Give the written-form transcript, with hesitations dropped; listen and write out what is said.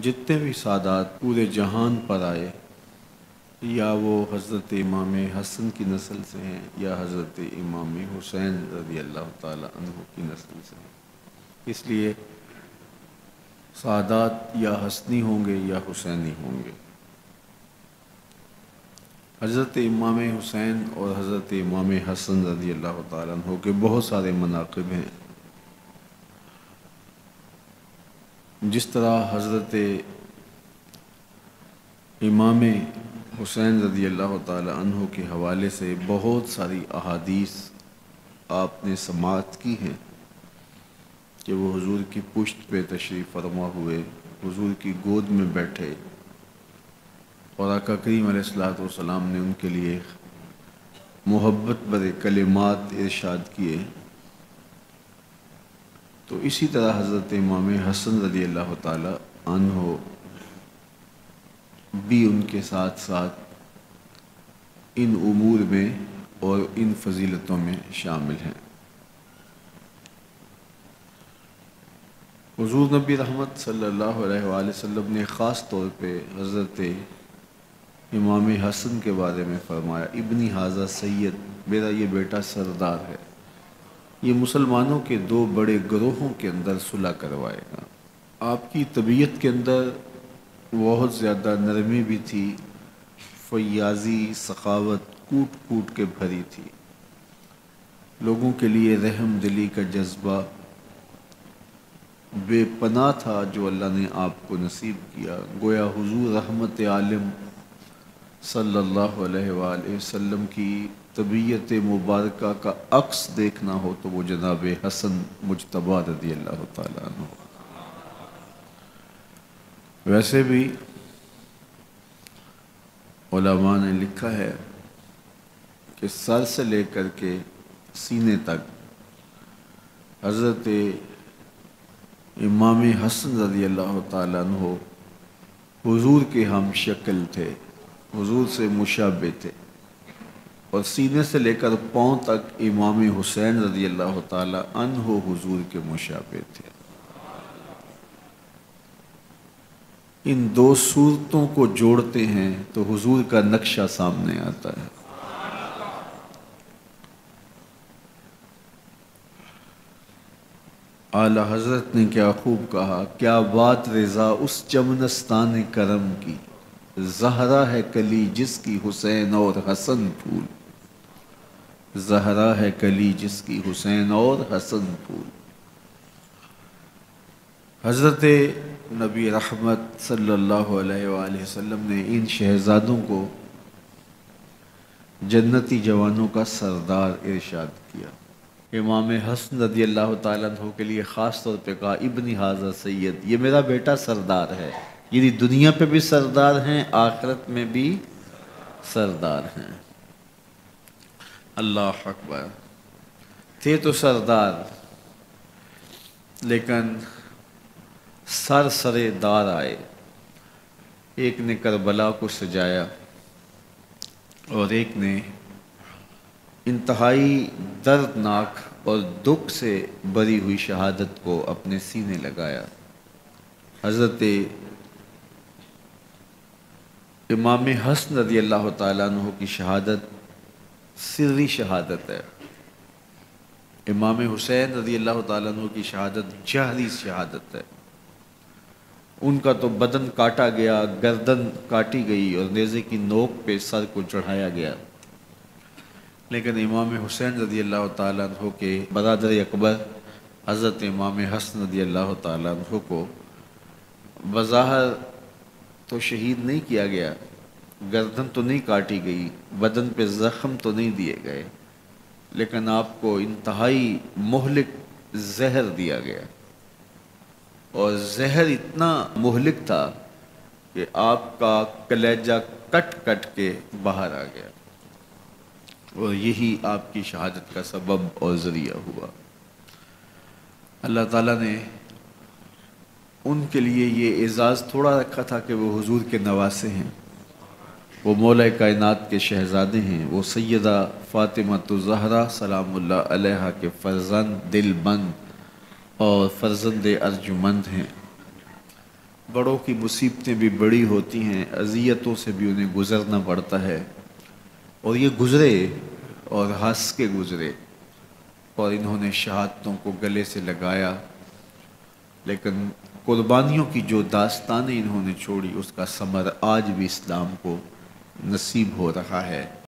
جتنے بھی سادات پورے جہان پر آئے، یا وہ حضرت امام حسن کی نسل سے ہیں یا حضرت امام حسین رضی اللہ تعالی عنہ کی نسل سے ہیں، اس لیے سادات یا حسنی ہوں گے یا حسینی ہوں گے۔ حضرت امام حسین اور حضرت امام حسن رضی اللہ تعالیٰ عنہ کے بہت سارے مناقب ہیں۔ جس طرح حضرت امام حسین رضی اللہ تعالیٰ عنہ کے حوالے سے بہت ساری احادیث آپ نے سماعت کی ہیں کہ وہ حضور کی پشت پہ تشریف فرما ہوئے، حضور کی گود میں بیٹھے اور آقا کریم علیہ الصلوۃ والسلام نے ان کے لیے محبت بھرے کلمات ارشاد کیے۔ تو اسی طرح حضرت امام حسن رضی اللہ تعالی عنہ بھی ان کے ساتھ ساتھ ان امور میں اور ان فضیلتوں میں شامل ہیں۔ حضور نبی رحمت صلی اللہ علیہ وآلہ وسلم نے خاص طور پہ حضرت امام حسن کے بارے میں فرمایا، ابنی ھذا سید، میرا یہ بیٹا سردار ہے، یہ مسلمانوں کے دو بڑے گروہوں کے اندر صلح کروائے گا۔ آپ کی طبیعت کے اندر بہت زیادہ نرمی بھی تھی، فیاضی، سخاوت کوٹ کوٹ کے بھری تھی، لوگوں کے لیے رحم دلی کا جذبہ بے پناہ تھا جو اللہ نے آپ کو نصیب کیا۔ گویا حضور رحمت عالم صلی اللہ علیہ وآلہ وسلم کی طبیعت مبارکہ کا عکس دیکھنا ہو تو وہ جناب حسن مجتبی رضی اللہ تعالیٰ عنہ۔ ویسے بھی علماء نے لکھا ہے کہ سر سے لے کر کے سینے تک حضرت امام حسن رضی اللہ تعالیٰ عنہ حضور کے ہم شکل تھے، حضور سے مشابہ تھے، اور سینے سے لے کر پاؤں تک امام حسین رضی اللہ تعالی عنہ حضور کے مشابہ تھے۔ ان دو صورتوں کو جوڑتے ہیں تو حضور کا نقشہ سامنے آتا ہے۔ اعلی حضرت نے کیا خوب کہا، کیا بات رضا اس چمنستان کرم کی، زہرا ہے کلی جس کی حسین اور حسن پھول، زہرا ہے کلی جس کی حسین اور حسن پھول۔ حضرت نبی رحمت صلی اللہ علیہ وآلہ وسلم نے ان شہزادوں کو جنتی جوانوں کا سردار ارشاد کیا۔ امام حسن رضی اللہ تعالیٰ عنہ کے لیے خاص طور پہ کہا، ابنی ھذا سید، یہ میرا بیٹا سردار ہے، یعنی دنیا پہ بھی سردار ہیں، آخرت میں بھی سردار ہیں۔ اللہ اکبر، تھے تو سردار لیکن سر سرے دار آئے۔ ایک نے کربلا کو سجایا اور ایک نے انتہائی دردناک اور دکھ سے بری ہوئی شہادت کو اپنے سینے لگایا۔ حضرت امام حسن رضی اللہ تعالیٰ عنہ کی شہادت سری شہادت ہے، امام حسین رضی اللہ تعالیٰ عنہ کی شہادت جہری شہادت ہے۔ ان کا تو بدن کاٹا گیا، گردن کاٹی گئی اور نیزے کی نوک پہ سر کو چڑھایا گیا، لیکن امام حسین رضی اللہ تعالیٰ عنہ کے برادر اکبر حضرت امام حسن رضی اللہ تعالیٰ عنہ کو بظاہر تو شہید نہیں کیا گیا، گردن تو نہیں کاٹی گئی، بدن پہ زخم تو نہیں دیے گئے، لیکن آپ کو انتہائی مہلک زہر دیا گیا، اور زہر اتنا مہلک تھا کہ آپ کا کلیجہ کٹ کٹ کے باہر آ گیا، اور یہی آپ کی شہادت کا سبب اور ذریعہ ہوا۔ اللہ تعالیٰ نے ان کے لیے یہ اعزاز تھوڑا رکھا تھا کہ وہ حضور کے نواسے ہیں، وہ مولا کائنات کے شہزادے ہیں، وہ سیدہ فاطمہ الزہرا سلام اللہ علیہا کے فرزند دل بند اور فرزند ارجمند ہیں۔ بڑوں کی مصیبتیں بھی بڑی ہوتی ہیں، اذیتوں سے بھی انہیں گزرنا پڑتا ہے، اور یہ گزرے اور ہنس کے گزرے، اور انہوں نے شہادتوں کو گلے سے لگایا، لیکن قربانیوں کی جو داستانیں انہوں نے چھوڑی اس کا ثمر آج بھی اسلام کو نصیب ہو رہا ہے۔